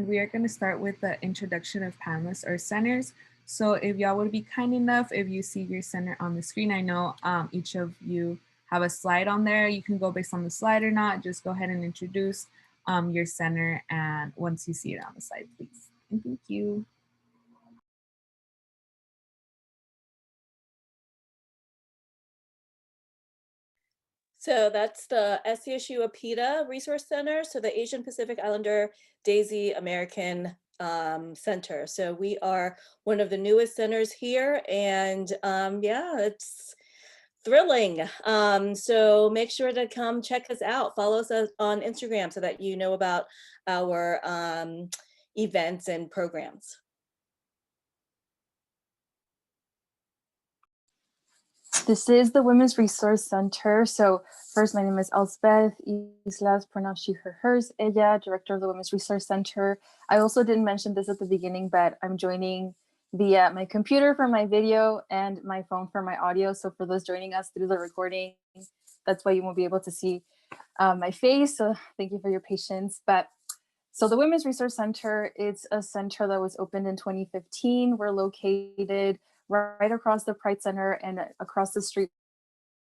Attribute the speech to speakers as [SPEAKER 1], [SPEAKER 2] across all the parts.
[SPEAKER 1] and we are going to start with the introduction of panelists or centers. So if y'all would be kind enough, if you see your center on the screen, I know each of you have a slide on there. You can go based on the slide or not. Just go ahead and introduce your center, and once you see it on the slide, please. And thank you.
[SPEAKER 2] So that's the SCSU APITA Resource Center, so the Asian Pacific Islander Daisy American Center. So we are one of the newest centers here, and yeah, it's thrilling. So make sure to come check us out. Follow us on Instagram so that you know about our events and programs.
[SPEAKER 3] This is the Women's Resource Center. So first, my name is Elspeth Islas, pronounced she, her, hers, ella, director of the Women's Resource Center. I also didn't mention this at the beginning, but I'm joining via my computer for my video and my phone for my audio. So for those joining us through the recording, that's why you won't be able to see my face. So thank you for your patience. So the Women's Resource Center, it's a center that was opened in 2015. We're located right across the Pride Center and across the street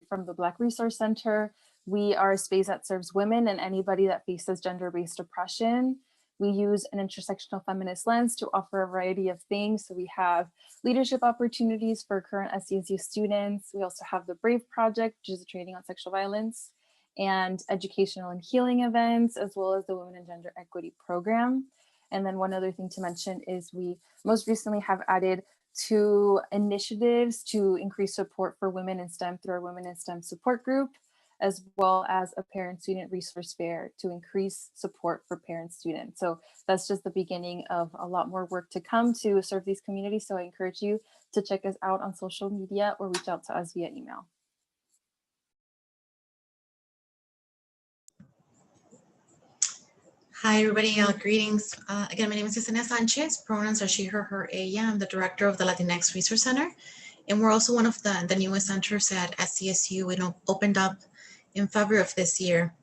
[SPEAKER 3] from the Black Resource Center. We are a space that serves women and anybody that faces gender-based oppression. We use an intersectional feminist lens to offer a variety of things. So we have leadership opportunities for current SCSU students. We also have the BRAVE Project, which is a training on sexual violence, and educational and healing events, as well as the Women and Gender Equity Program. And then one other thing to mention is we most recently have added 2 initiatives to increase support for women in STEM through our Women in STEM support group, as well as a parent-student resource fair to increase support for parent-students. So that's just the beginning of a lot more work to come to serve these communities. So I encourage you to check us out on social media or reach out to us via email.
[SPEAKER 4] Hi, everybody. Greetings. Again, my name is Yesenia Sanchez. Pronouns are she, her, her, ella. I'm the director of the Latinx Resource Center. And we're also one of the newest centers at SCSU. We opened up in February of this year.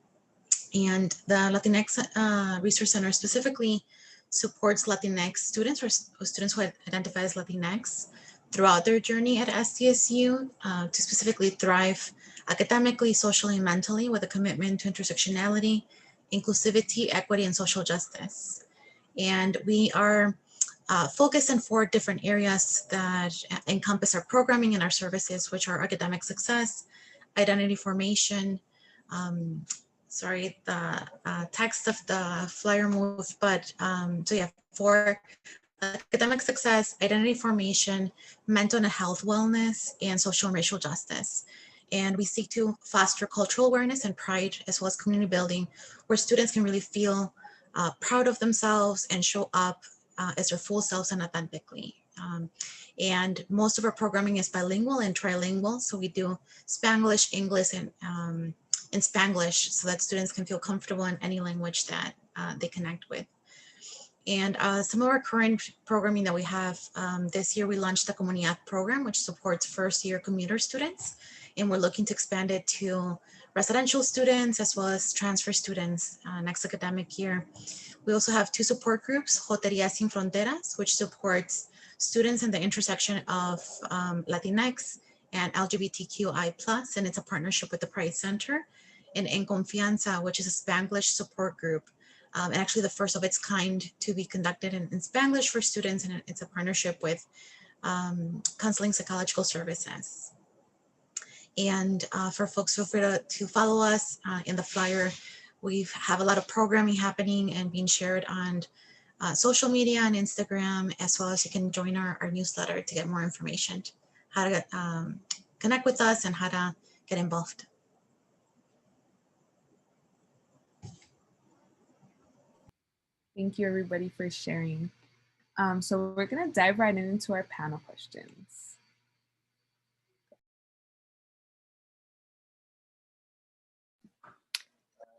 [SPEAKER 4] And the Latinx Resource Center specifically supports Latinx students or students who identify as Latinx throughout their journey at SCSU to specifically thrive academically, socially, and mentally with a commitment to intersectionality, inclusivity, equity, and social justice. And we are focused in 4 different areas that encompass our programming and our services, which are academic success, identity formation, sorry, the text of the flyer moved, but so yeah, for academic success, identity formation, mental and health wellness, and social and racial justice. And we seek to foster cultural awareness and pride, as well as community building, where students can really feel proud of themselves and show up as their full selves and authentically. And most of our programming is bilingual and trilingual. So we do Spanglish, English, and Spanglish, so that students can feel comfortable in any language that they connect with. And some of our current programming that we have, this year we launched the Comunidad program, which supports first-year commuter students. And we're looking to expand it to residential students as well as transfer students next academic year. We also have 2 support groups, Joteria Sin Fronteras, which supports students in the intersection of Latinx and LGBTQI+, and it's a partnership with the Pride Center, and En Confianza, which is a Spanglish support group, and actually the first of its kind to be conducted in Spanglish for students, and it's a partnership with Counseling Psychological Services. And for folks, feel free to follow us in the flyer. We have a lot of programming happening and being shared on social media and Instagram, as well as you can join our newsletter to get more information, how to connect with us and how to get involved.
[SPEAKER 1] Thank you, everybody, for sharing. So we're going to dive right into our panel questions.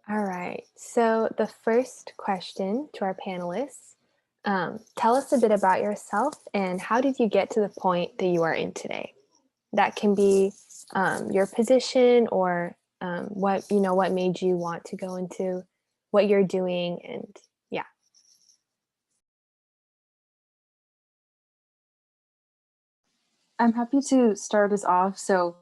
[SPEAKER 5] All right, so the first question to our panelists, tell us a bit about yourself and how did you get to the point that you are in today? That can be your position or what made you want to go into what you're doing, and yeah.
[SPEAKER 3] I'm happy to start us off. So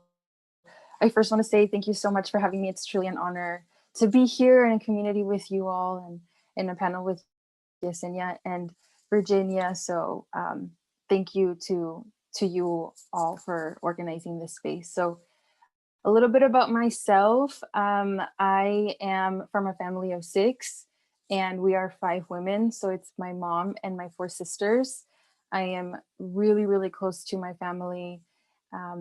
[SPEAKER 3] I first want to say thank you so much for having me. It's truly an honor to be here in a community with you all and in a panel with Yesenia and Virginia. So thank you to you all for organizing this space. So a little bit about myself. I am from a family of 6 and we are 5 women. So it's my mom and my 4 sisters. I am really, really close to my family.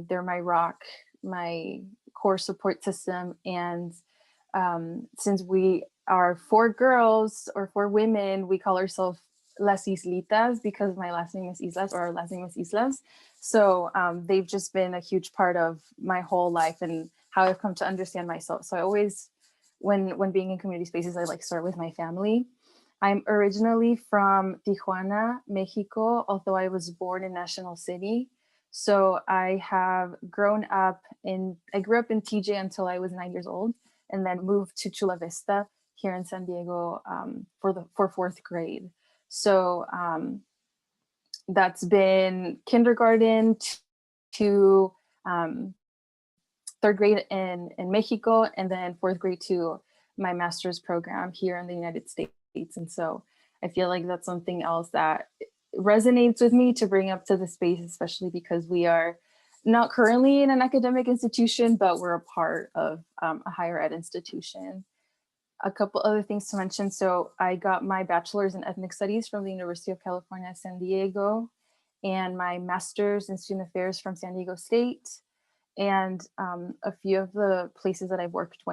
[SPEAKER 3] They're my rock, my core support system. And since we are 4 girls or 4 women, we call ourselves Las Islitas because my last name is Islas, or our last name is Islas. So they've just been a huge part of my whole life and how I've come to understand myself. So I always, when being in community spaces, I like start with my family. I'm originally from Tijuana, Mexico, although I was born in National City. So I grew up in TJ until I was 9 years old, and then moved to Chula Vista here in San Diego for 4th grade. So that's been kindergarten to 3rd grade in Mexico, and then 4th grade to my master's program here in the United States. And so I feel like that's something else that resonates with me to bring up to the space, especially because we are not currently in an academic institution, but we're a part of a higher ed institution. A couple other things to mention. So I got my bachelor's in ethnic studies from the University of California, San Diego, and my master's in student affairs from San Diego State. And a few of the places that I've worked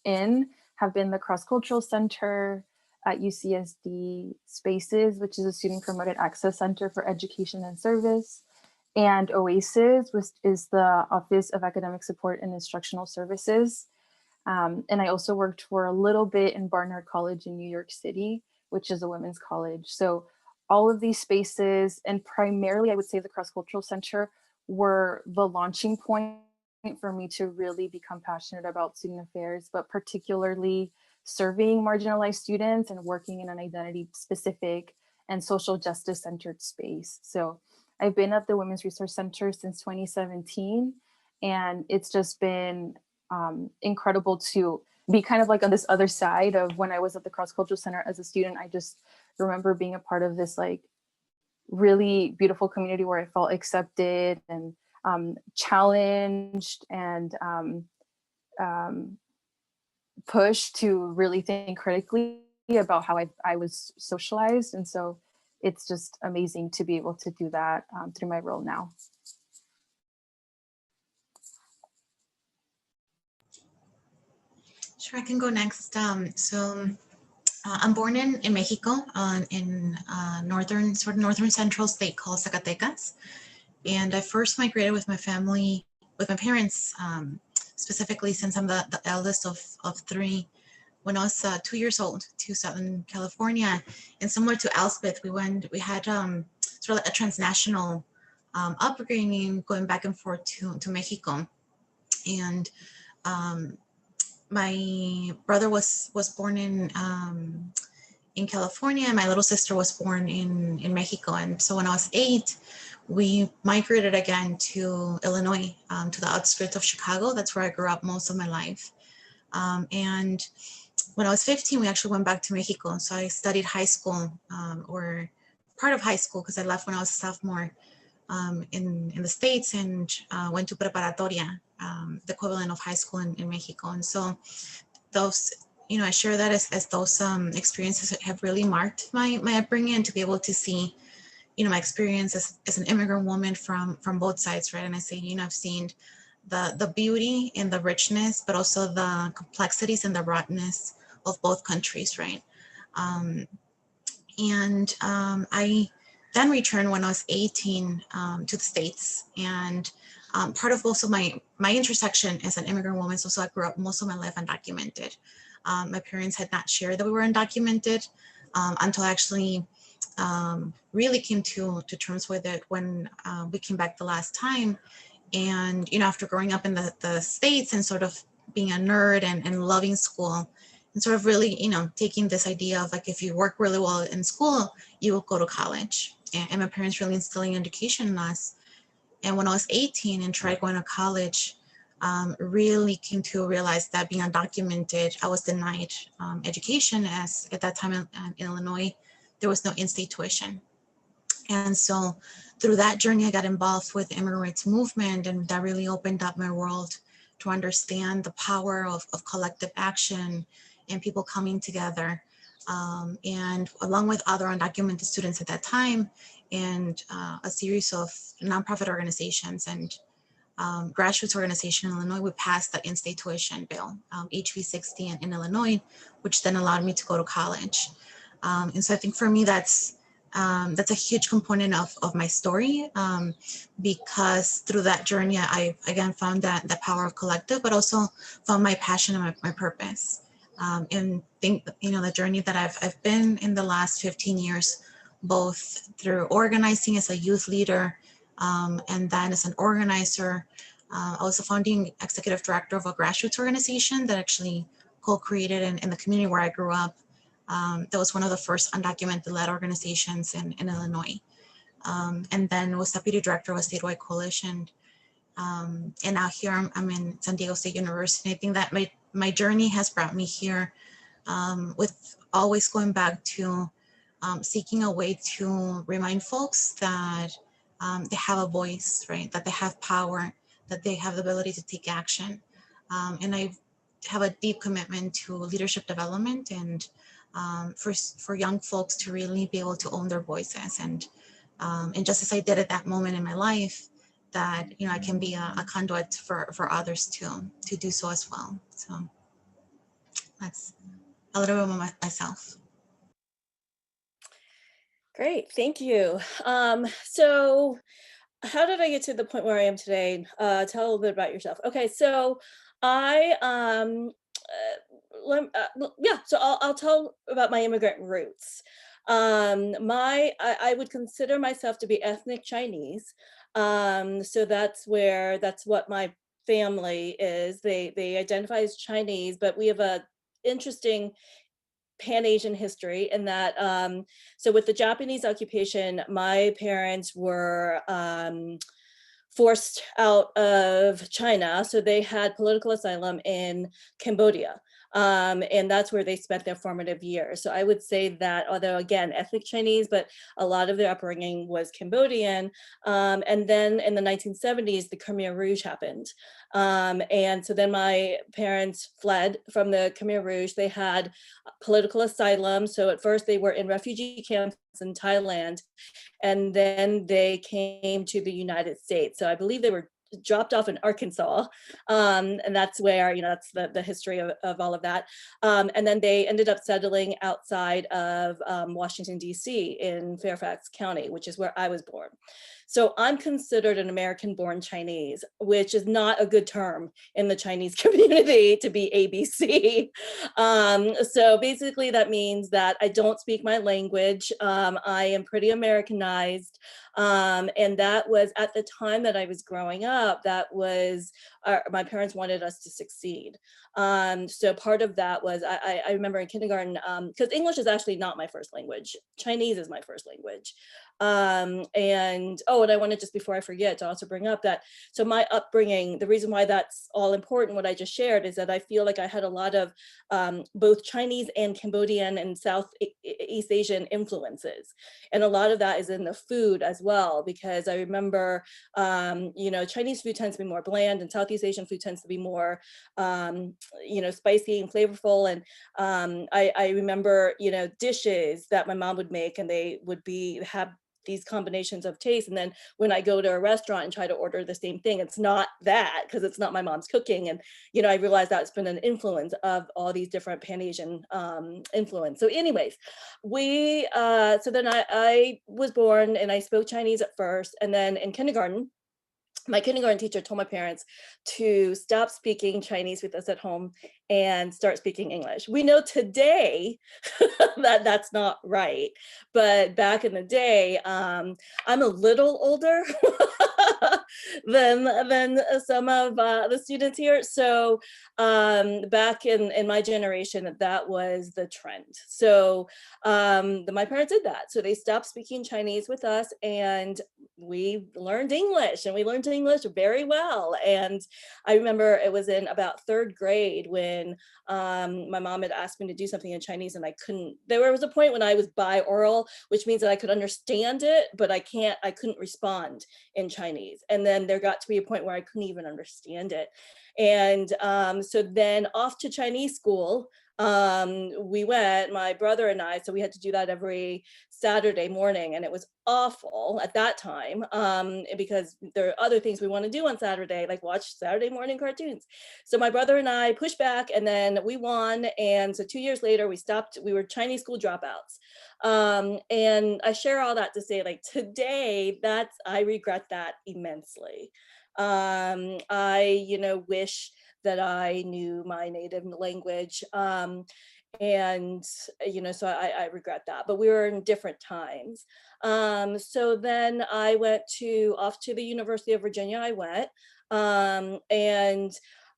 [SPEAKER 3] in have been the Cross Cultural Center at UCSD Spaces, which is a student promoted access center for education and service, and OASIS, which is the Office of Academic Support and Instructional Services. And I also worked for a little bit in Barnard College in New York City, which is a women's college. So all of these spaces, and primarily I would say the Cross Cultural Center, were the launching point for me to really become passionate about student affairs, but particularly serving marginalized students and working in an identity specific and social justice centered space. So I've been at the Women's Resource Center since 2017, and it's just been incredible to be kind of like on this other side of when I was at the Cross Cultural Center as a student. I just remember being a part of this like really beautiful community where I felt accepted and challenged and pushed to really think critically about how I was socialized. And so it's just amazing to be able to do that through my role now.
[SPEAKER 4] Sure, I can go next. I'm born in Mexico, in northern central state called Zacatecas. And I first migrated with my family, with my parents, specifically since I'm the eldest of 3, when I was 2 years old, to Southern California. And similar to Elspeth, we had sort of a transnational upbringing, going back and forth to Mexico. And my brother was born in California, and my little sister was born in Mexico. And so when I was 8, we migrated again to Illinois, to the outskirts of Chicago. That's where I grew up most of my life. And when I was 15, we actually went back to Mexico. So I studied high school, or part of high school, because I left when I was a sophomore in the States, and went to preparatoria, the equivalent of high school in Mexico. And so those, I share that as those experiences have really marked my upbringing, and to be able to see, my experience as an immigrant woman from both sides, right? And I say, I've seen the beauty and the richness, but also the complexities and the rawness of both countries, right? I then returned when I was 18 to the States. And part of also my intersection as an immigrant woman is also I grew up most of my life undocumented. My parents had not shared that we were undocumented until I actually really came to terms with it when we came back the last time. And, after growing up in the States and sort of being a nerd and loving school, and sort of really, taking this idea of like, if you work really well in school, you will go to college. And my parents really instilling education in us. And when I was 18 and tried going to college, really came to realize that being undocumented, I was denied education, as at that time in Illinois, there was no in-state tuition. And so through that journey, I got involved with the immigrant rights movement, and that really opened up my world to understand the power of collective action and people coming together. And along with other undocumented students at that time, and a series of nonprofit organizations and grassroots organization in Illinois, we passed the in-state tuition bill, HB 60 in Illinois, which then allowed me to go to college. And so I think for me, that's a huge component of my story, because through that journey, I again found that the power of collective, but also found my passion and my purpose. And think, the journey that I've been in the last 15 years, both through organizing as a youth leader, and then as an organizer. I was the founding executive director of a grassroots organization that actually co-created in the community where I grew up. That was one of the first undocumented-led organizations in Illinois. And then was deputy director of a statewide coalition. And now here I'm in San Diego State University. I think that my journey has brought me here, with always going back to seeking a way to remind folks that they have a voice, right? That they have power, that they have the ability to take action. And I have a deep commitment to leadership development and for young folks to really be able to own their voices. And just as I did at that moment in my life, that, I can be a conduit for others to do so as well. So that's a little bit about myself.
[SPEAKER 2] Great, thank you. So how did I get to the point where I am today? Tell a little bit about yourself. Okay, so I so I'll tell about my immigrant roots. I would consider myself to be ethnic Chinese. So that's what my family is. They identify as Chinese, but we have a interesting Pan-Asian history in that, so with the Japanese occupation, my parents were forced out of China. So they had political asylum in Cambodia. And that's where they spent their formative years. So I would say that, although again, ethnic Chinese, but a lot of their upbringing was Cambodian. And then in the 1970s, the Khmer Rouge happened. And so then my parents fled from the Khmer Rouge. They had political asylum. So at first they were in refugee camps in Thailand, and then they came to the United States. So I believe they were dropped off in Arkansas. And that's where, that's the history of all of that. And then they ended up settling outside of Washington, D.C. in Fairfax County, which is where I was born. So I'm considered an American-born Chinese, which is not a good term in the Chinese community to be ABC. So basically that means that I don't speak my language. I am pretty Americanized. And that was at the time that I was growing up, that was, my parents wanted us to succeed. So part of that was, I remember in kindergarten, because English is actually not my first language. Chinese is my first language. And I wanted, just before I forget, to also bring up that, so my upbringing, the reason why that's all important, what I just shared, is that I feel like I had a lot of both Chinese and Cambodian and Southeast Asian influences. And a lot of that is in the food as well, because I remember, Chinese food tends to be more bland and Southeast Asian food tends to be more, spicy and flavorful. And I remember, dishes that my mom would make, and they would have these combinations of taste. And then when I go to a restaurant and try to order the same thing, it's not that, because it's not my mom's cooking. And, I realized that's been an influence of all these different Pan-Asian influence. So anyways, so then I was born and I spoke Chinese at first. And then in kindergarten, my kindergarten teacher told my parents to stop speaking Chinese with us at home and start speaking English. We know today that that's not right, but back in the day, I'm a little older than some of the students here. So back in my generation, that was the trend. So my parents did that. So they stopped speaking Chinese with us, and we learned English, and we learned English very well. And I remember it was in about 3rd grade when my mom had asked me to do something in Chinese, and I couldn't. There was a point when I was bi-oral, which means that I could understand it, but I couldn't respond in Chinese. And then there got to be a point where I couldn't even understand it. And so then off to Chinese school, we went, my brother and I, so we had to do that every Saturday morning, and it was awful at that time, because there are other things we want to do on Saturday, like watch Saturday morning cartoons. So my brother and I pushed back, and then we won. And so 2 years later, we stopped. We were Chinese school dropouts. And I share all that to say, like, today, I regret that immensely. I, wish that I knew my native language. And, so I regret that, but we were in different times. So then I went off to the University of Virginia, I went. And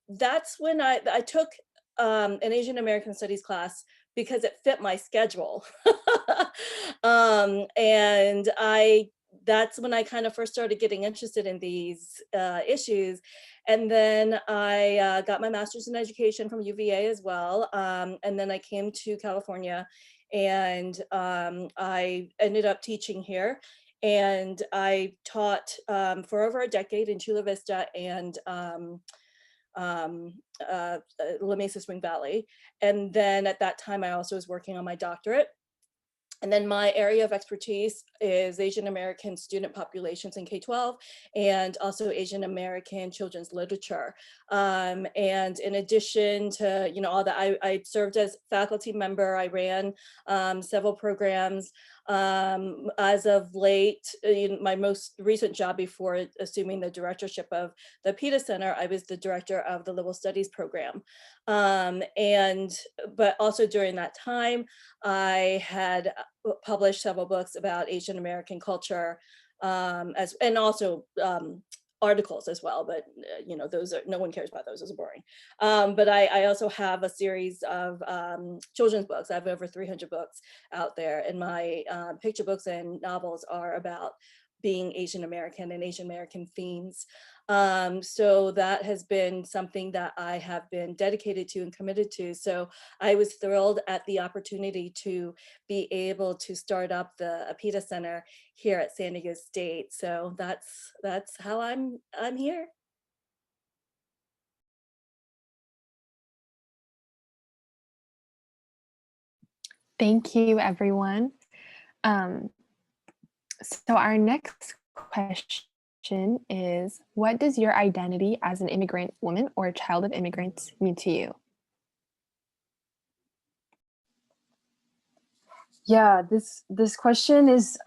[SPEAKER 2] that's when I took an Asian American Studies class because it fit my schedule. And that's when I kind of first started getting interested in these issues. And then I got my master's in education from UVA as well. And then I came to California, and I ended up teaching here. And I taught for over a decade in Chula Vista and La Mesa Spring Valley. And then at that time, I also was working on my doctorate. And then my area of expertise is Asian American student populations in K-12, and also Asian American children's literature. And in addition to all that, I served as faculty member. I ran several programs. As of late, my most recent job before assuming the directorship of the PETA Center, I was the director of the Liberal Studies program. But also during that time, I had published several books about Asian American culture, and also articles as well, but those are, no one cares about those, those are boring. But I also have a series of children's books. I have over 300 books out there, and my picture books and novels are about being Asian American and Asian American themes. So that has been something that I have been dedicated to and committed to. So I was thrilled at the opportunity to be able to start up the PETA Center here at San Diego State. So that's how I'm here.
[SPEAKER 5] Thank you, everyone. So our next question is, what does your identity as an immigrant woman or a child of immigrants mean to you?
[SPEAKER 3] Yeah, this question is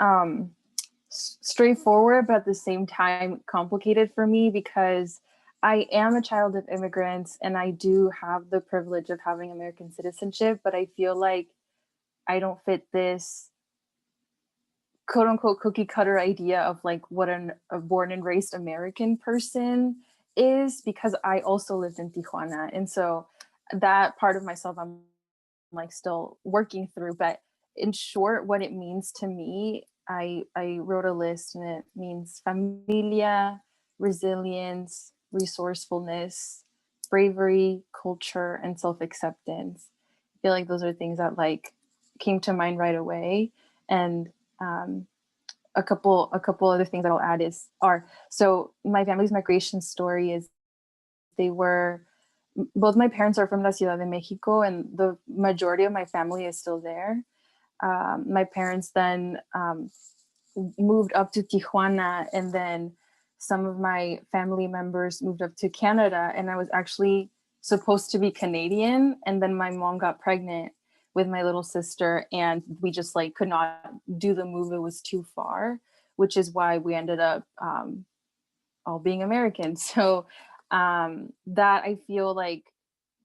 [SPEAKER 3] straightforward, but at the same time complicated for me, because I am a child of immigrants and I do have the privilege of having American citizenship, but I feel like I don't fit this quote unquote cookie cutter idea of like what a born and raised American person is, because I also lived in Tijuana. And so that part of myself I'm like still working through. But in short, what it means to me, I wrote a list, and it means familia, resilience, resourcefulness, bravery, culture, and self-acceptance. I feel like those are things that like came to mind right away. And a couple other things that I'll add so my family's migration story is both my parents are from La Ciudad de Mexico, and the majority of my family is still there. My parents then moved up to Tijuana, and then some of my family members moved up to Canada, and I was actually supposed to be Canadian, and then my mom got pregnant with my little sister, and we just like could not do the move. It was too far, which is why we ended up all being American. So that I feel like,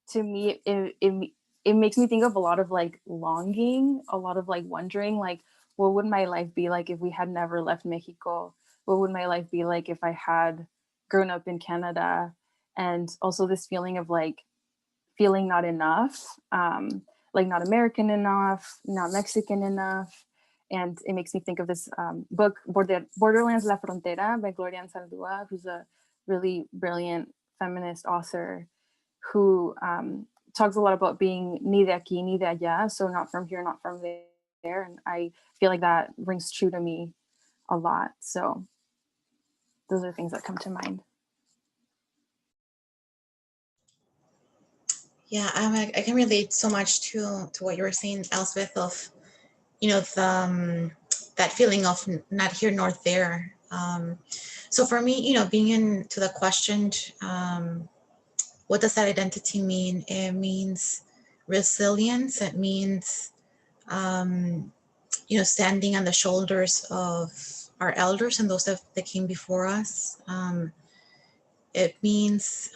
[SPEAKER 3] to me, it makes me think of a lot of like longing, a lot of like wondering, like, what would my life be like if we had never left Mexico? What would my life be like if I had grown up in Canada? And also this feeling of like feeling not enough, like not American enough, not Mexican enough. And it makes me think of this book, Borderlands La Frontera by Gloria Anzaldúa, who's a really brilliant feminist author who talks a lot about being ni de aquí, ni de allá, so not from here, not from there. And I feel like that rings true to me a lot. So those are things that come to mind.
[SPEAKER 4] Yeah, I can relate so much to what you were saying, Elspeth, of, you know, the, that feeling of not here nor there. So for me, you know, being into the question, what does that identity mean? It means resilience. It means, you know, standing on the shoulders of our elders and those that came before us. It means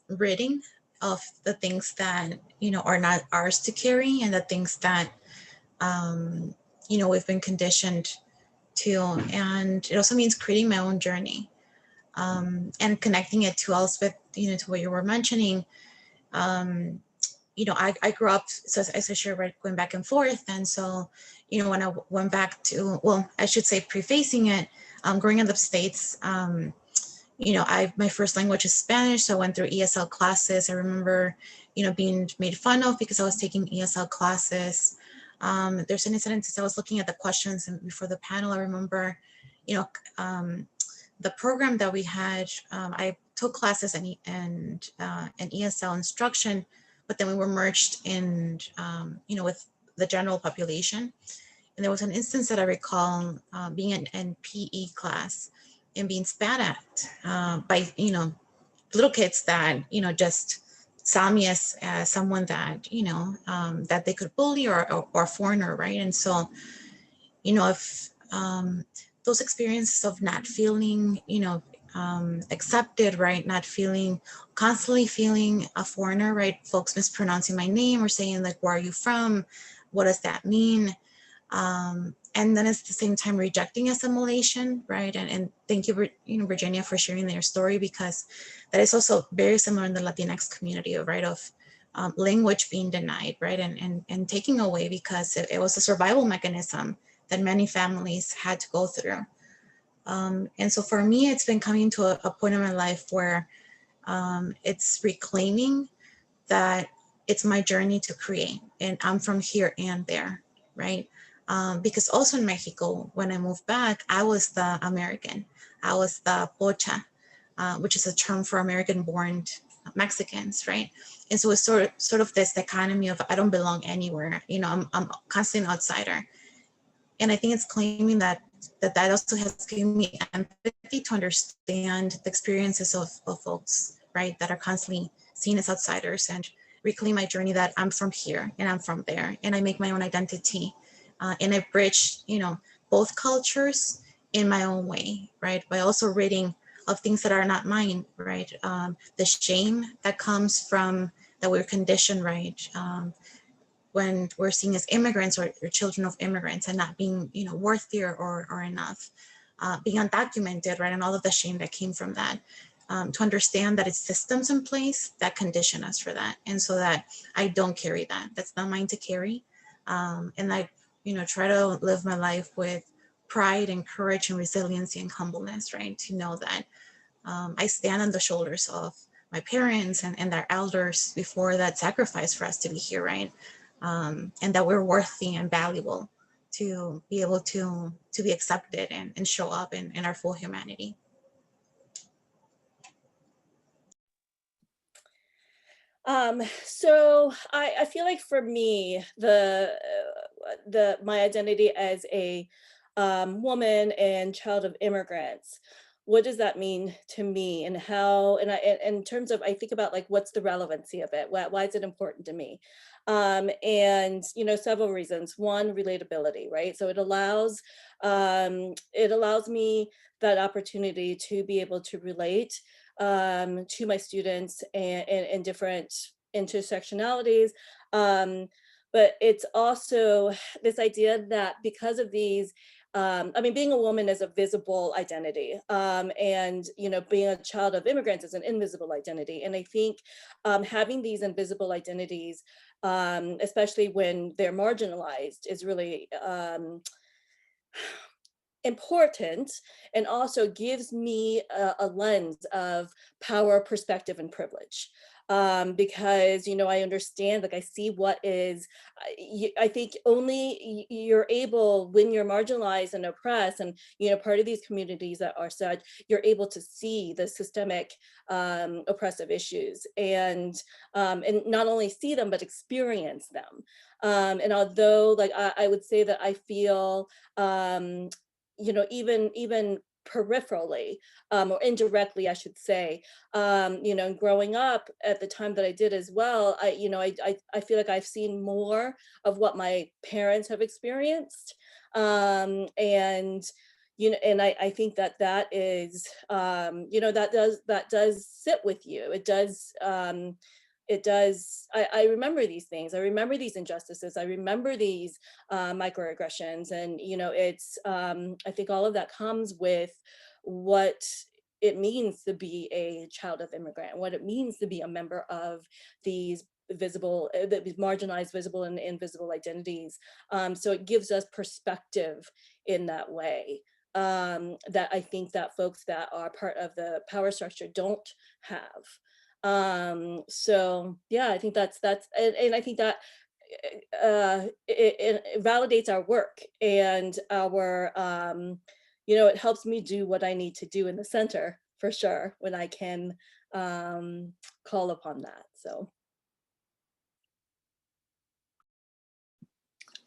[SPEAKER 4] ridding of the things that, you know, are not ours to carry, and the things that, you know, we've been conditioned to. And it also means creating my own journey, and connecting it to Elspeth, you know, to what you were mentioning. You know, I grew up, so as I shared, right, going back and forth. And so, you know, when I went back to, well, I should say prefacing it, growing in the States, you know, my first language is Spanish, so I went through ESL classes. I remember, you know, being made fun of because I was taking ESL classes. There's an incident, since I was looking at the questions and before the panel, I remember, you know, the program that we had, I took classes and ESL instruction, but then we were merged in, you know, with the general population. And there was an instance that I recall being in PE class and being spat at by, you know, little kids that, you know, just saw me as someone that, you know, that they could bully, or foreigner, right? And so, you know, if those experiences of not feeling, you know, accepted, right? Not feeling, constantly feeling a foreigner, right? Folks mispronouncing my name or saying like, where are you from? What does that mean? And then at the same time rejecting assimilation, right? And thank you, you know, Virginia, for sharing your story, because that is also very similar in the Latinx community, right? Of language being denied, right? And taking away, because it was a survival mechanism that many families had to go through. And so for me, it's been coming to a point in my life where it's reclaiming that it's my journey to create, and I'm from here and there, right? Because also in Mexico, when I moved back, I was the American. I was the pocha, which is a term for American-born Mexicans, right? And so it's sort of this dichotomy of I don't belong anywhere. You know, I'm constantly an outsider. And I think it's claiming that also has given me empathy to understand the experiences of folks, right, that are constantly seen as outsiders, and reclaim my journey that I'm from here and I'm from there, and I make my own identity, and I bridge, you know, both cultures in my own way, right, by also ridding of things that are not mine, right, the shame that comes from that we're conditioned, right, when we're seen as immigrants, or children of immigrants, and not being, you know, worthier or enough, being undocumented, right, and all of the shame that came from that, to understand that it's systems in place that condition us for that, and so that I don't carry that. That's not mine to carry, and I, you know, try to live my life with pride and courage and resiliency and humbleness, right, to know that I stand on the shoulders of my parents and their elders before that sacrifice for us to be here, right? And that we're worthy and valuable to be able to be accepted and show up in our full humanity.
[SPEAKER 2] So I feel like for me, my identity as a woman and child of immigrants, what does that mean to me, and how, and in terms of, I think about like, what's the relevancy of it? Why is it important to me? And, you know, several reasons. One, relatability, right? So it allows me that opportunity to be able to relate to my students and different intersectionalities. But it's also this idea that because of these, I mean, being a woman is a visible identity, and, you know, being a child of immigrants is an invisible identity. And I think having these invisible identities, especially when they're marginalized, is really important, and also gives me a lens of power, perspective, and privilege. Because, I understand, like I see what is, I think only you're able, when you're marginalized and oppressed, and, part of these communities that are such, you're able to see the systemic oppressive issues, and not only see them, but experience them. And although, like, I would say that I feel, even peripherally, or indirectly, I should say, growing up at the time that I did as well, I feel like I've seen more of what my parents have experienced. And and I think that that is, that does sit with you. It does. I remember these things. I remember these injustices. I remember these microaggressions, and it's. I think all of that comes with what it means to be a child of immigrant, what it means to be a member of these these marginalized, visible, and invisible identities. So it gives us perspective in that way. That I think that folks that are part of the power structure don't have. So yeah, I think and I think that it validates our work, and our it helps me do what I need to do in the center, for sure, when I can call upon that. So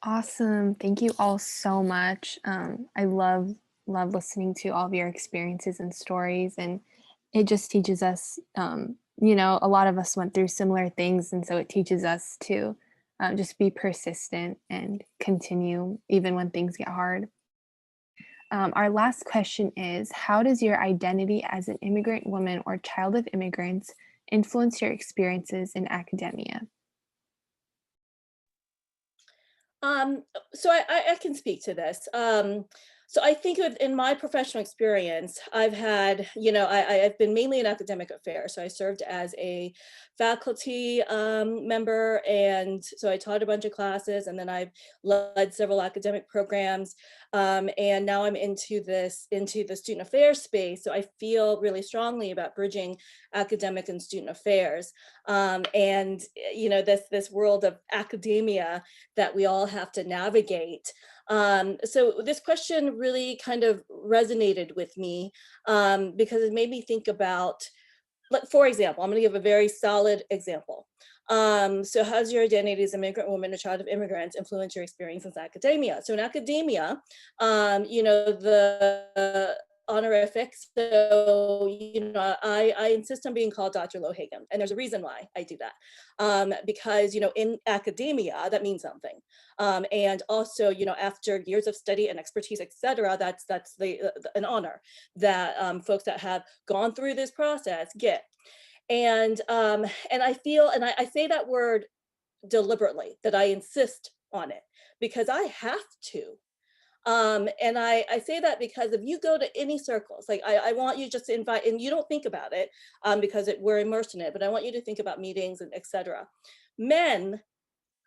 [SPEAKER 5] Awesome. Thank you all so much. I love listening to all of your experiences and stories, and it just teaches us. A lot of us went through similar things, and so it teaches us to just be persistent and continue even when things get hard. Our last question is: how does your identity as an immigrant woman or child of immigrants influence your experiences in academia?
[SPEAKER 2] So I can speak to this. So I think in my professional experience, I've had, I've been mainly in academic affairs. So I served as a faculty member, and so I taught a bunch of classes, and then I've led several academic programs, and now I'm into the student affairs space. So I feel really strongly about bridging academic and student affairs, and this world of academia that we all have to navigate. So this question really kind of resonated with me, because it made me think about, like, for example, I'm going to give a very solid example. So how's your identity as an immigrant woman, a child of immigrants, influence your experience in academia? So in academia, the honorific. So, I insist on being called Dr. Lohagan, and there's a reason why I do that. Because, in academia, that means something. And also, after years of study and expertise, et cetera, that's an honor that folks that have gone through this process get. And I feel, and I say that word deliberately, that I insist on it, because I have to. And I say that because if you go to any circles, like I want you just to invite, and you don't think about it because we're immersed in it, but I want you to think about meetings and et cetera. Men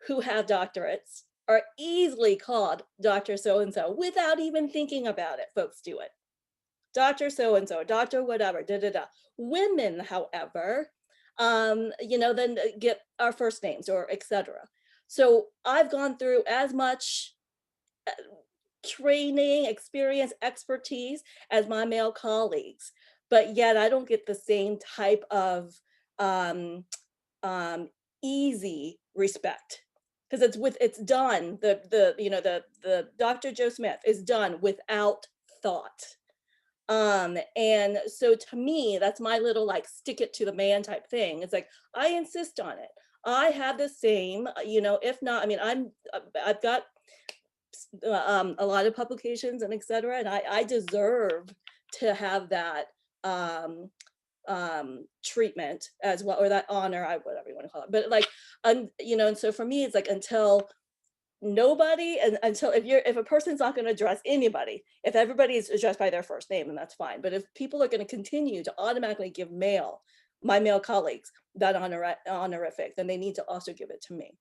[SPEAKER 2] who have doctorates are easily called Dr. So-and-so without even thinking about it. Folks do it. Dr. So-and-so, Dr. whatever, da, da, da. Women, however, then get our first names or et cetera. So I've gone through as much training, experience, expertise as my male colleagues, but yet I don't get the same type of easy respect, because it's done. The Dr. Joe Smith is done without thought. And so to me, that's my little, like, stick it to the man type thing. It's like, I insist on it. I have the same, if not, I mean, I've got a lot of publications and et cetera, and I deserve to have that treatment as well, or that honor, whatever you want to call it. But like, and so for me, it's like, until nobody, and until if a person's not going to address anybody, if everybody is addressed by their first name, then that's fine. But if people are going to continue to automatically give my male colleagues that honorific, then they need to also give it to me.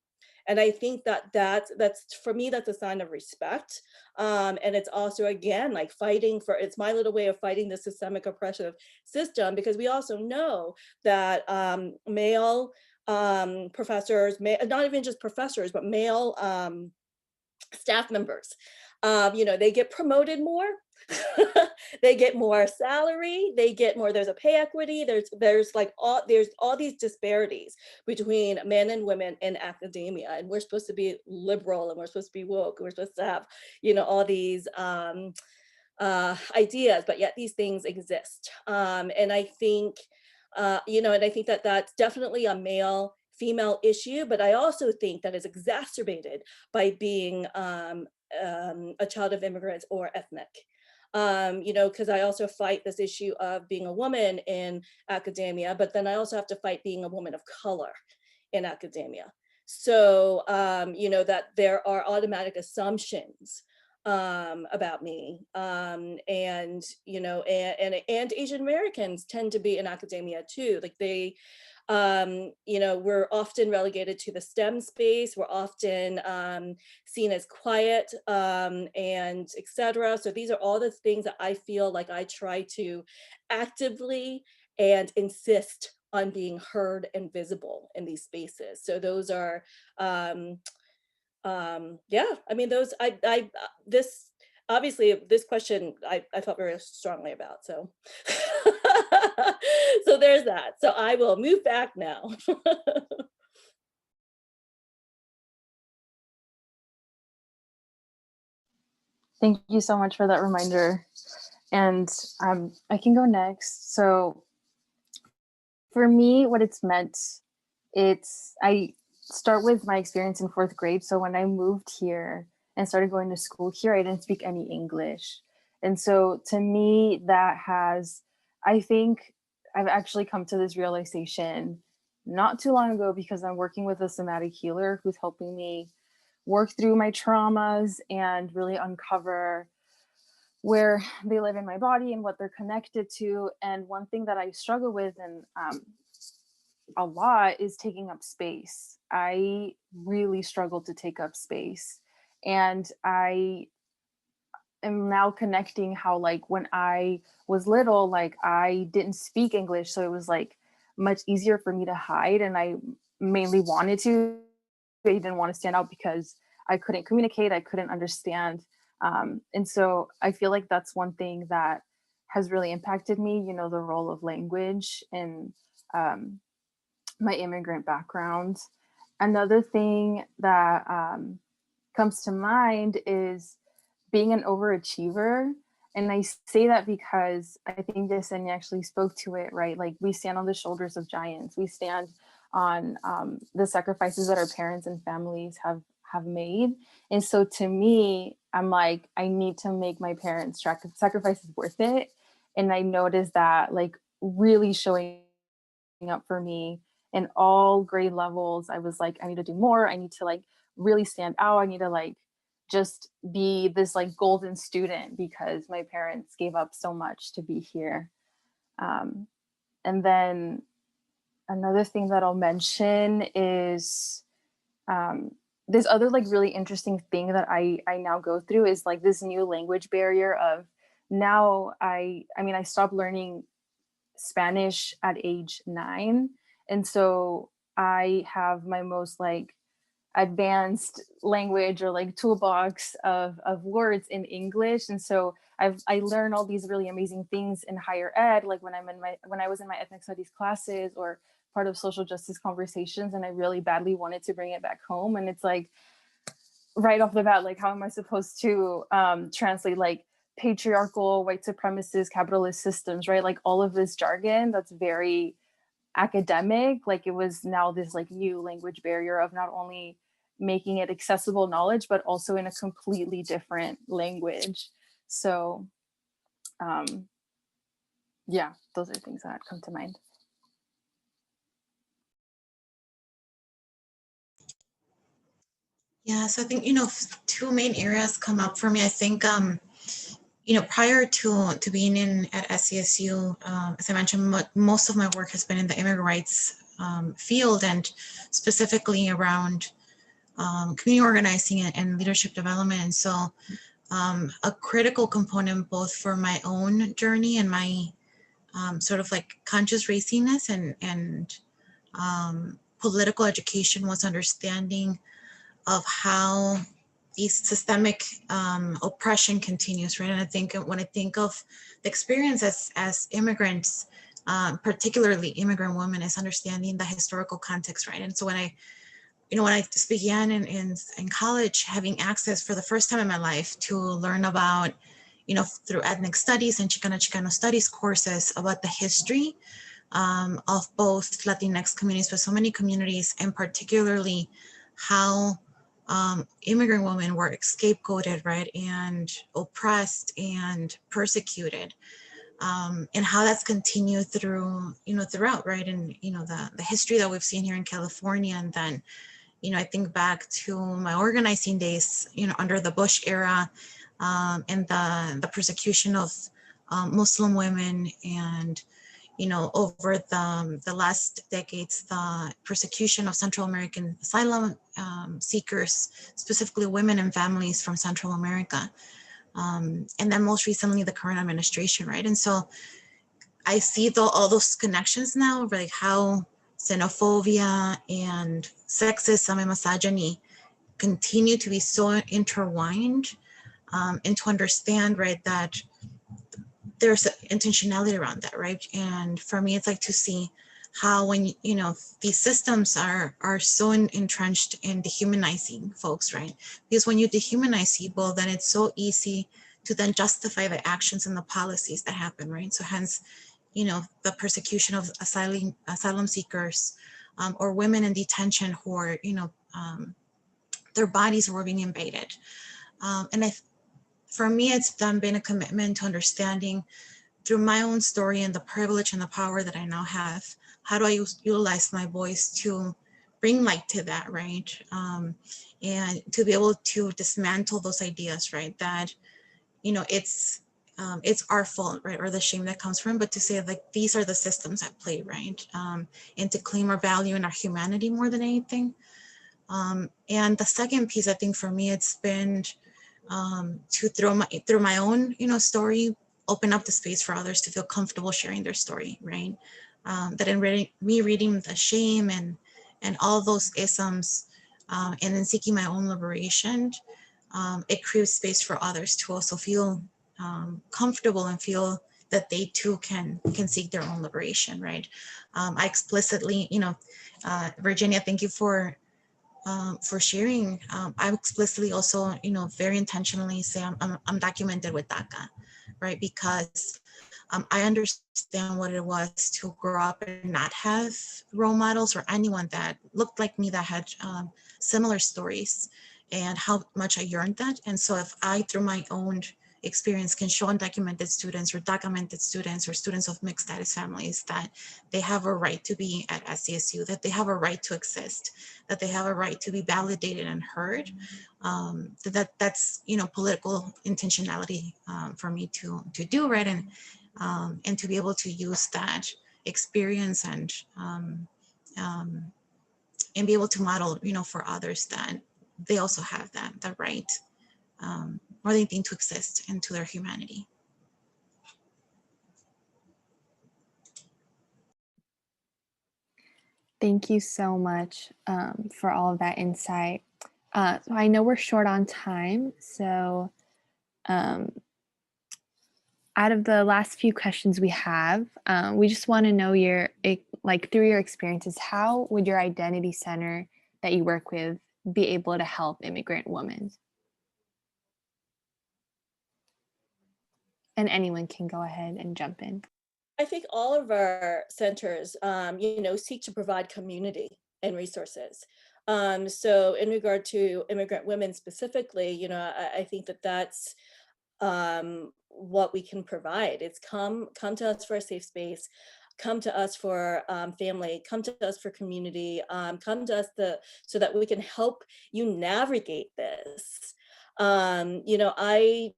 [SPEAKER 2] And I think that that's for me, that's a sign of respect. And it's also, again, like fighting for, it's my little way of fighting the systemic oppressive system, because we also know that male professors, not even just professors, but male staff members, they get promoted more. They get more salary, they get more, there's a pay equity, there's all these disparities between men and women in academia, and we're supposed to be liberal, and we're supposed to be woke, and we're supposed to have all these ideas, but yet these things exist. And I think and I think that that's definitely a male female issue, but I also think that is exacerbated by being a child of immigrants or ethnic. Because I also fight this issue of being a woman in academia, but then I also have to fight being a woman of color in academia. So, that there are automatic assumptions about me, and Asian Americans tend to be in academia too. Like they, we're often relegated to the STEM space. We're often seen as quiet, and etc. So these are all the things that I feel like I try to actively and insist on being heard and visible in these spaces. So those are, yeah, I mean, those, this, obviously this question I felt very strongly about, so. So there's that. So I will move back now.
[SPEAKER 3] Thank you so much for that reminder. And I can go next. So for me, what it's meant, I start with my experience in 4th grade. So when I moved here and started going to school here, I didn't speak any English. And so to me, I think I've actually come to this realization not too long ago, because I'm working with a somatic healer who's helping me work through my traumas and really uncover where they live in my body and what they're connected to. And one thing that I struggle with and a lot is taking up space. I really struggle to take up space. And I am now connecting how, like, when I was little, like, I didn't speak English. So it was like much easier for me to hide. And I mainly wanted to, I didn't want to stand out because I couldn't communicate, I couldn't understand. And so I feel like that's one thing that has really impacted me, the role of language and my immigrant background. Another thing that comes to mind is being an overachiever. And I say that because I think Yesenia actually spoke to it, right? Like, we stand on the shoulders of giants. We stand on the sacrifices that our parents and families have made. And so to me, I'm like, I need to make my parents' sacrifices worth it. And I noticed that, like, really showing up for me in all grade levels. I was like, I need to do more. I need to, like, really stand out. I need to, like, just be this, like, golden student because my parents gave up so much to be here. And then another thing that I'll mention is this other, like, really interesting thing that I now go through is, like, this new language barrier of now I stopped learning Spanish at age 9. And so I have my most, like, advanced language or, like, toolbox of words in English. And so I learned all these really amazing things in higher ed, like when I was in my ethnic studies classes or part of social justice conversations, and I really badly wanted to bring it back home. And it's like, right off the bat, like, how am I supposed to translate, like, patriarchal, white supremacist, capitalist systems, right? Like, all of this jargon that's very academic, like, it was now this, like, new language barrier of not only making it accessible knowledge, but also in a completely different language. So yeah, those are things that come to mind.
[SPEAKER 4] Yeah, so I think, two main areas come up for me. I think, prior to being at SCSU, as I mentioned, most of my work has been in the immigrant rights field, and specifically around community organizing and leadership development. And so a critical component both for my own journey and my sort of like conscious raciness and political education was understanding of how these systemic oppression continues, right? And I think when I think of the experience as immigrants, particularly immigrant women, is understanding the historical context, right? And so when I began in college, having access for the first time in my life to learn about, through ethnic studies and Chicano studies courses about the history of both Latinx communities, but so many communities, and particularly how immigrant women were scapegoated, right, and oppressed and persecuted, and how that's continued throughout, right, and the history that we've seen here in California, and then I think back to my organizing days, under the Bush era, and the persecution of Muslim women, and over the last decades, the persecution of Central American asylum seekers, specifically women and families from Central America. And then most recently, the current administration, right? And so I see all those connections now, like how xenophobia and sexism and misogyny continue to be so intertwined, and to understand, right, that there's intentionality around that, right? And for me, it's like to see how when these systems are so entrenched in dehumanizing folks, right? Because when you dehumanize people, then it's so easy to then justify the actions and the policies that happen, right? So hence, the persecution of asylum seekers, or women in detention who are, their bodies were being invaded. And for me, it's then been a commitment to understanding through my own story and the privilege and the power that I now have, how do I utilize my voice to bring light to that, right? And to be able to dismantle those ideas, right? That, it's our fault, right? Or the shame that comes from, but to say like, these are the systems at play, right? And to claim our value and our humanity more than anything. And the second piece, I think for me, it's been to through my own, story, open up the space for others to feel comfortable sharing their story, right? That in reading the shame and all those isms, and then seeking my own liberation, it creates space for others to also feel comfortable and feel that they too can seek their own liberation, right? I explicitly, Virginia, thank you for sharing. I explicitly also, very intentionally say I'm documented with DACA, right? Because I understand what it was to grow up and not have role models or anyone that looked like me that had similar stories, and how much I yearned that. And so if I, through my own experience, can show undocumented students or documented students or students of mixed status families that they have a right to be at SCSU, that they have a right to exist, that they have a right to be validated and heard, that's political intentionality for me to do, right? And to be able to use that experience and be able to model, for others that they also have that right, more than anything, to exist and to their humanity.
[SPEAKER 5] Thank you so much for all of that insight. So I know we're short on time, so out of the last few questions we have, we just want to know through your experiences, how would your identity center that you work with be able to help immigrant women? And anyone can go ahead and jump in.
[SPEAKER 2] I think all of our centers, seek to provide community and resources. So in regard to immigrant women specifically, I think that's what we can provide. It's come to us for a safe space, come to us for family, come to us for community, come to us so that we can help you navigate this. I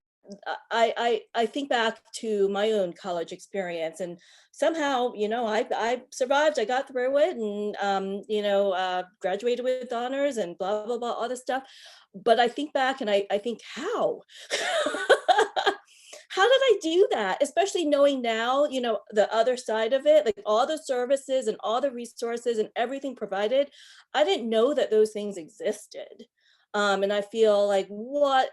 [SPEAKER 2] I think back to my own college experience, and somehow, I survived. I got through it, and graduated with honors and blah blah blah, all this stuff. But I think back and I think, how? How did I do that? Especially knowing now, the other side of it, like all the services and all the resources and everything provided. I didn't know that those things existed. And I feel like what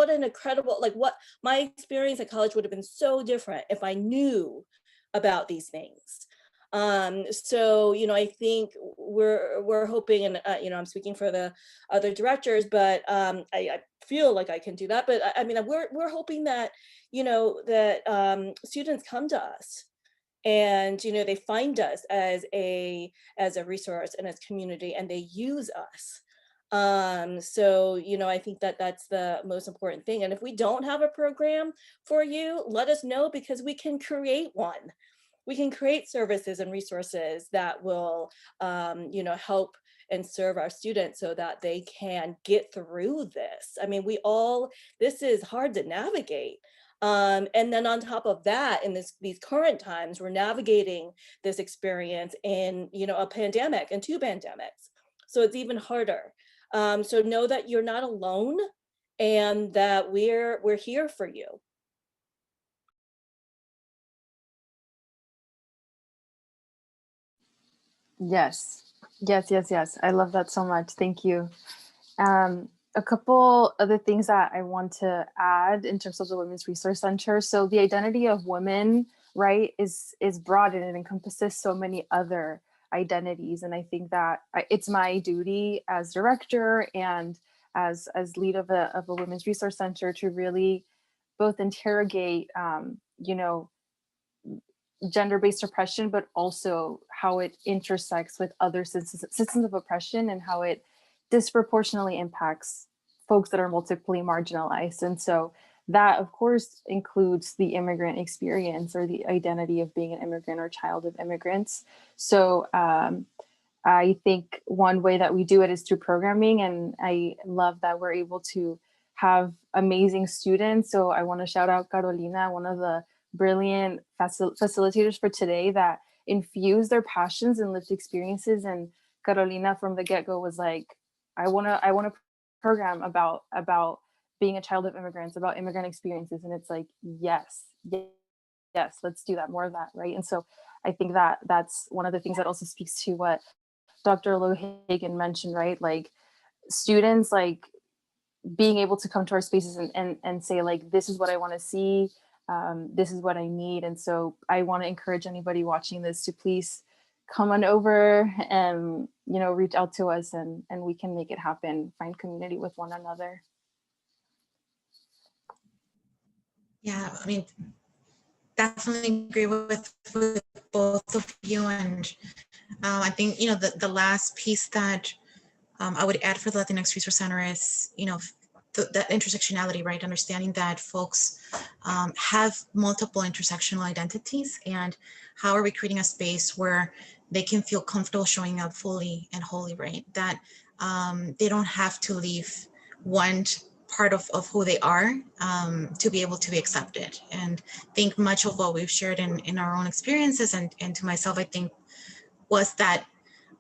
[SPEAKER 2] an incredible, like, what my experience at college would have been so different if I knew about these things. So, I think we're hoping, and I'm speaking for the other directors, but I feel like I can do that. But I mean, we're hoping that, students come to us, and they find us as a resource and as community, and they use us. So, I think that that's the most important thing. And if we don't have a program for you, let us know, because we can create one. We can create services and resources that will, help and serve our students so that they can get through this. I mean, this is hard to navigate. And then on top of that, in these current times, we're navigating this experience in, a pandemic and 2 pandemics. So it's even harder. So know that you're not alone, and that we're here for you.
[SPEAKER 3] Yes, yes, yes, yes. I love that so much. Thank you. A couple other things that I want to add in terms of the Women's Resource Center. So the identity of women, right, is broad, and it encompasses so many other identities. And I think that it's my duty as director and as lead of a Women's Resource Center to really both interrogate, gender-based oppression, but also how it intersects with other systems of oppression, and how it disproportionately impacts folks that are multiply marginalized. And so that, of course, includes the immigrant experience, or the identity of being an immigrant or child of immigrants. So I think one way that we do it is through programming, and I love that we're able to have amazing students. So I want to shout out Carolina, one of the brilliant facilitators for today, that infuse their passions and lived experiences. And Carolina from the get-go was like, I want to program about being a child of immigrants, about immigrant experiences. And it's like, yes, let's do that, more of that, right? And so I think that that's one of the things that also speaks to what Dr. Lohagan mentioned, right? Like, students, like, being able to come to our spaces and say, like, this is what I want to see, this is what I need. And so I want to encourage anybody watching this to please come on over and, reach out to us, and we can make it happen, find community with one another.
[SPEAKER 4] Yeah, I mean, definitely agree with both of you. And I think, the last piece that I would add for the Latinx Resource Center is, that intersectionality, right? Understanding that folks have multiple intersectional identities, and how are we creating a space where they can feel comfortable showing up fully and wholly, right? That they don't have to leave one part of who they are to be able to be accepted. And I think much of what we've shared in our own experiences, and to myself, I think, was that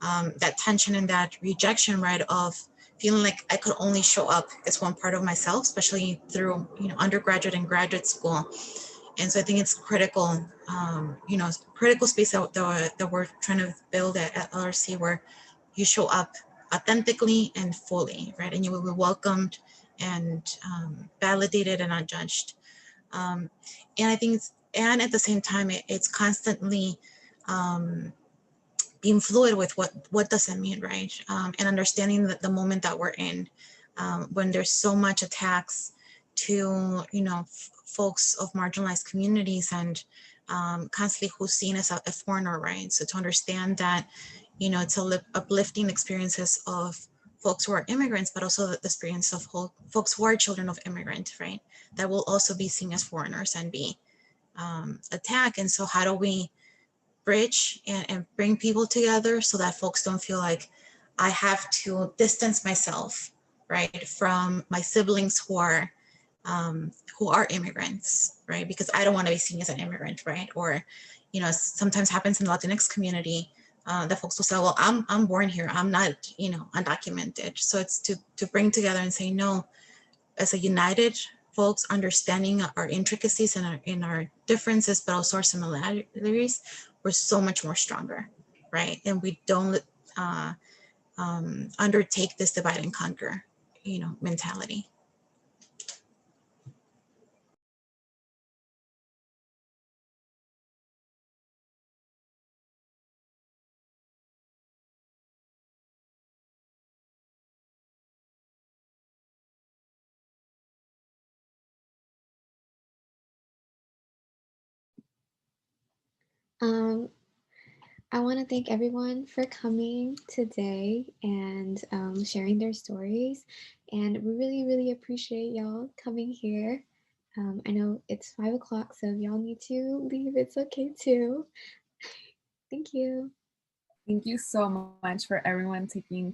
[SPEAKER 4] that tension and that rejection, right, of feeling like I could only show up as one part of myself, especially through undergraduate and graduate school. And so I think it's critical, critical space that we're trying to build at LRC, where you show up authentically and fully, right, and you will be welcomed and validated and not judged. And I think and at the same time, it's constantly being fluid with what does it mean, right? And understanding that the moment that we're in, when there's so much attacks to, folks of marginalized communities, and constantly who's seen as a foreigner, right? So to understand that, it's uplifting experiences of folks who are immigrants, but also the experience of folks who are children of immigrants, right? That will also be seen as foreigners and be attacked. And so how do we bridge and bring people together so that folks don't feel like I have to distance myself, right, from my siblings who are who are immigrants, right? Because I don't want to be seen as an immigrant, right? Or, you know, sometimes happens in the Latinx community. The folks will say, well, I'm born here. I'm not, you know, undocumented. So it's to bring together and say, no, as a united folks, understanding our intricacies and our differences, but also our similarities, we're so much more stronger, right? And we don't undertake this divide and conquer, you know, mentality.
[SPEAKER 5] I want to thank everyone for coming today and sharing their stories. And we really, really appreciate y'all coming here. I know it's 5 o'clock, so if y'all need to leave, it's okay too. Thank you.
[SPEAKER 1] Thank you so much for everyone taking